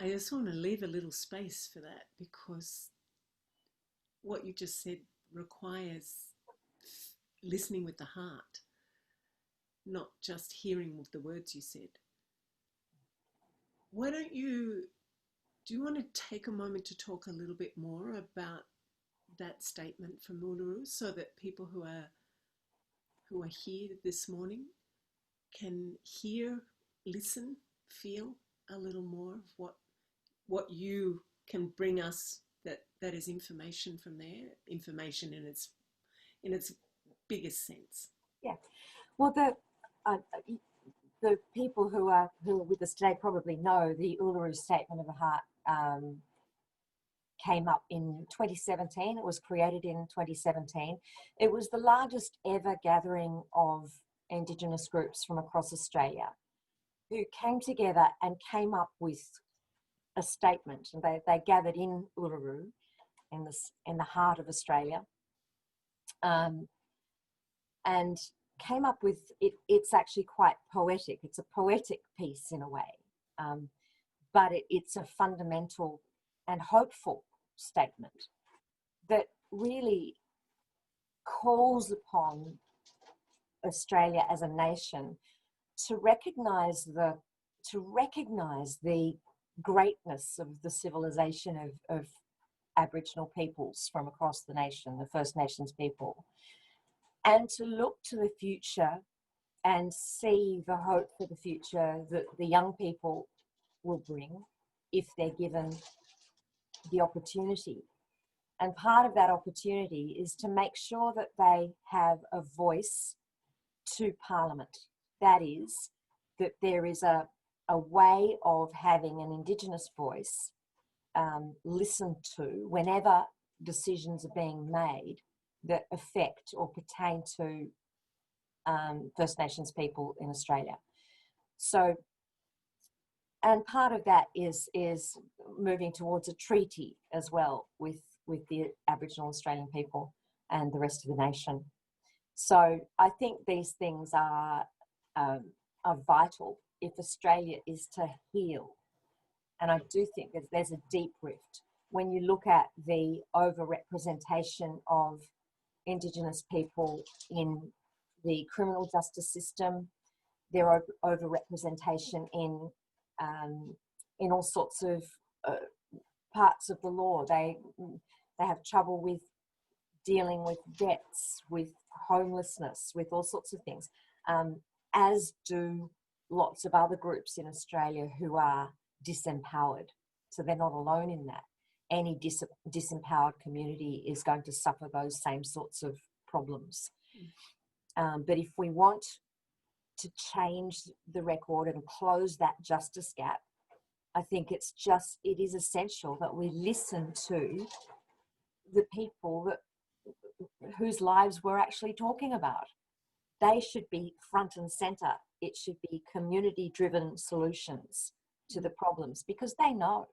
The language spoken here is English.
I just want to leave a little space for that, because what you just said requires listening with the heart, not just hearing with the words you said. Why don't you, do you want to take a moment to talk a little bit more about that statement from Uluru, so that people who are here this morning can hear, listen, feel a little more of what you can bring us, that is information from there, information in its biggest sense. Yeah. Well, the people who are with us today probably know the Uluru Statement of the Heart came up in 2017. It was created in 2017. It was the largest ever gathering of Indigenous groups from across Australia who came together and came up with a statement. And they gathered in Uluru, in the heart of Australia, and came up with it. It's actually quite poetic. It's a poetic piece in a way, but it's a fundamental and hopeful statement that really calls upon Australia as a nation to recognise the greatness of the civilization of Aboriginal peoples from across the nation, the First Nations people, and to look to the future and see the hope for the future that the young people will bring if they're given the opportunity. And part of that opportunity is to make sure that they have a voice to Parliament. That is, that there is a way of having an Indigenous voice listened to whenever decisions are being made that affect or pertain to First Nations people in Australia. So, and part of that is moving towards a treaty as well with the Aboriginal Australian people and the rest of the nation. So I think these things are vital if Australia is to heal. And I do think that there's a deep rift when you look at the overrepresentation of Indigenous people in the criminal justice system, their overrepresentation in all sorts of parts of the law. They have trouble with dealing with debts, with homelessness, with all sorts of things, as do lots of other groups in Australia who are disempowered. So they're not alone in that. Any disempowered community is going to suffer those same sorts of problems. But if we want to change the record and close that justice gap, I think it is essential that we listen to the people whose lives we're actually talking about. They should be front and centre. It should be community-driven solutions to the problems, because they know.